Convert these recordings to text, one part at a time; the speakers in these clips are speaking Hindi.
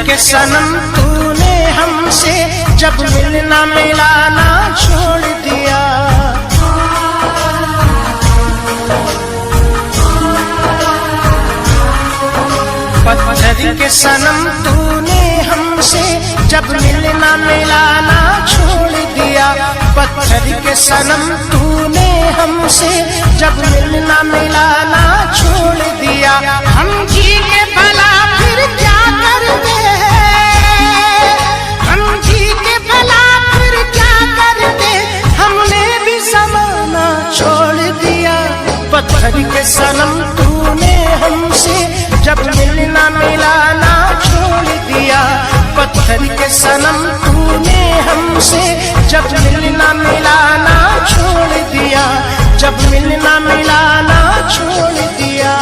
के सनम तूने हमसे जब मिलना मिलाना छोड़ दिया। पत्थर के सनम तूने हमसे जब मिलना मिलाना छोड़ दिया। पत्थर के सनम तूने हमसे जब मिलना मिलाना छोड़ दिया। हम जी के भला फिर क्या करते, हम जी के भला फिर क्या करते, हमने भी ज़माना छोड़ दिया। पत्थर के सनम तूने हमसे जब मिलना मिलाना छोड़ दिया। पत्थर के सनम तूने हमसे जब मिलना मिलाना छोड़ दिया। जब मिलना मिलाना छोड़ दिया।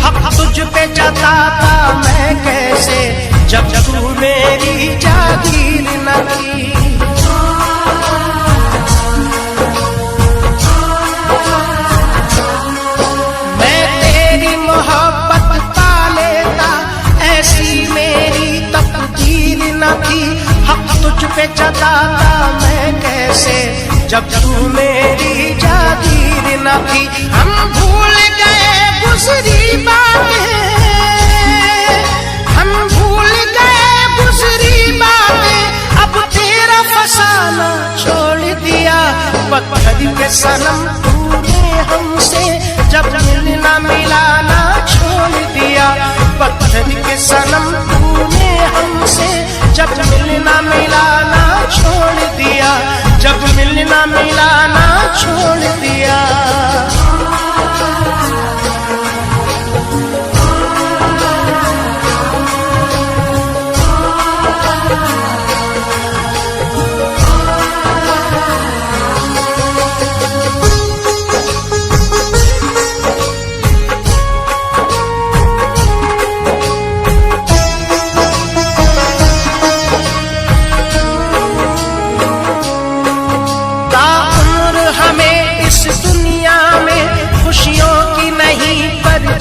हक तुझ पे जताता मैं कैसे जब तू मेरी जागीर न थी। मैं तेरी मोहब्बत पा लेता, ऐसी मेरी तकदीर न थी। हक तुझ पे जताता मैं कैसे जब तू मेरी जागीर न थी। हम भूल गए गुज़री बातें, हम भूल गए गुज़री बातें, अब तेरा फसाना छोड़ दिया। पत्थर के सनम तूने हमसे जब मिलना मिलाना छोड़ दिया। पत्थर के सनम तूने हमसे जब मिलना मिलाना छोड़ दिया। जब मिलना मिलाना छोड़ दिया।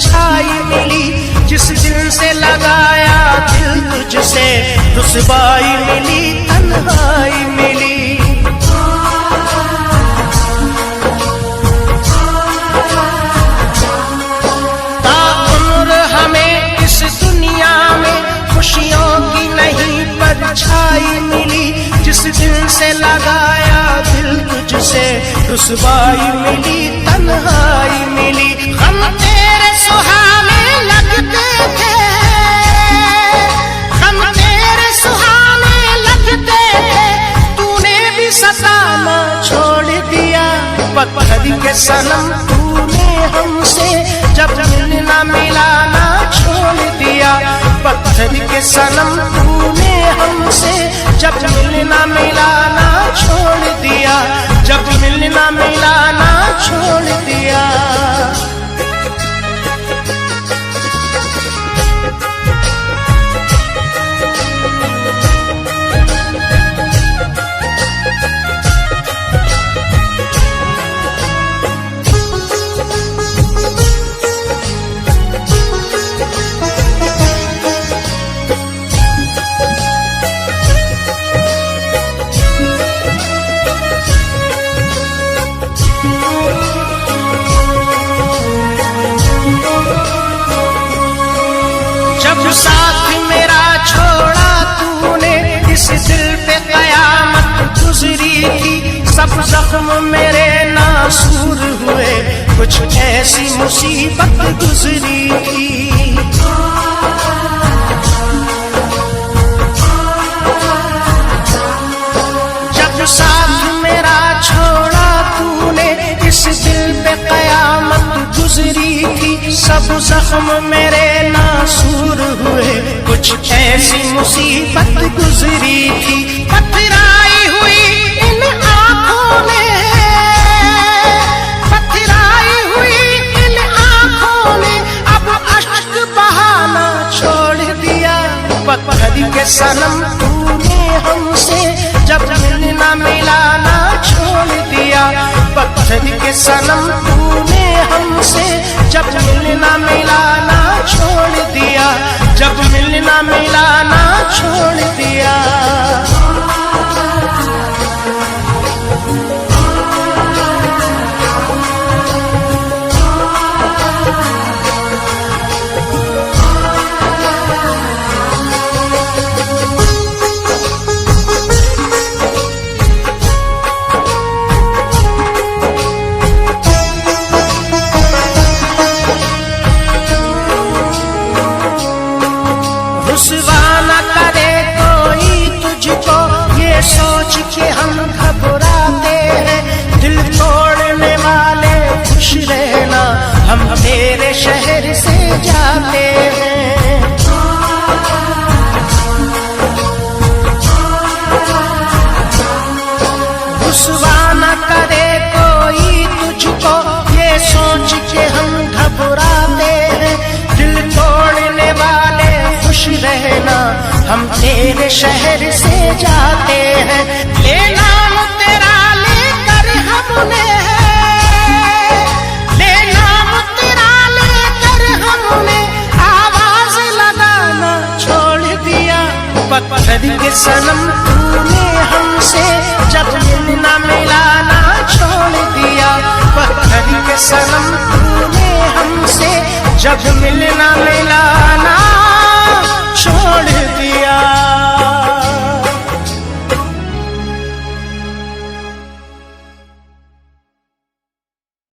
छाई मिली जिस दिल से लगाया दिल तुझसे, रुसवाई मिली तन्हाई मिली। ताउम्र हमें इस दुनिया में खुशियों की नहीं परछाई मिली। जिस दिल से लगाया दिल तुझसे, रुसवाई मिली तन्हाई मिली। हम तेरे सुहाने लगते थे, हम तेरे सुहाने लगते थे, तूने भी सताना छोड़ दिया। पत्थर के सनम तूने हमसे जब मिलना मिलाना छोड़ दिया। पत्थर के सनम तूने हमसे जब मिलना मिलाना छोड़ दिया। जब मिलना मिलाना छोड़ दिया। साथ मेरा छोड़ा तूने, इस दिल पे कयामत गुजरी थी। सब जख्म मेरे नासूर हुए, कुछ ऐसी मुसीबत गुजरी थी। जब साथ गुजरी थी, सब जख्म मेरे नासूर हुए। कुछ ऐसी मुसीबत गुजरी थी, पथराई हुई इन आँखों ने, पथराई हुई इन आँखों ने अब अश्क बहाना छोड़ दिया। पत्थर के सनम तूने हमसे जब मिलना मिलाना छोड़ दिया। पत्थर के सनम तूने हमसे जब मिलना मिलाना छोड़ दिया, जब मिलना मिलाना छोड़ दिया। रुसवा न करे कोई तुझको ये सोच के हम घबराते हैं। दिल तोड़ने वाले खुश रहना, हम तेरे शहर से जाते हैं। रुसवा न करे कोई तुझको ये सोच के हम घबराते हैं। दिल तोड़ने वाले खुश रहना, हम तेरे शहर से जाते हैं। ले नाम तेरा लेकर हमने, ले नाम तेरा लेकर हमने आवाज लगाना छोड़ दिया। पत्थर के सनम तूने हमसे जब मिलना मिलाना छोड़ दिया। पत्थर के सनम तूने हमसे जब मिलना मिलाना छोड़ दिया।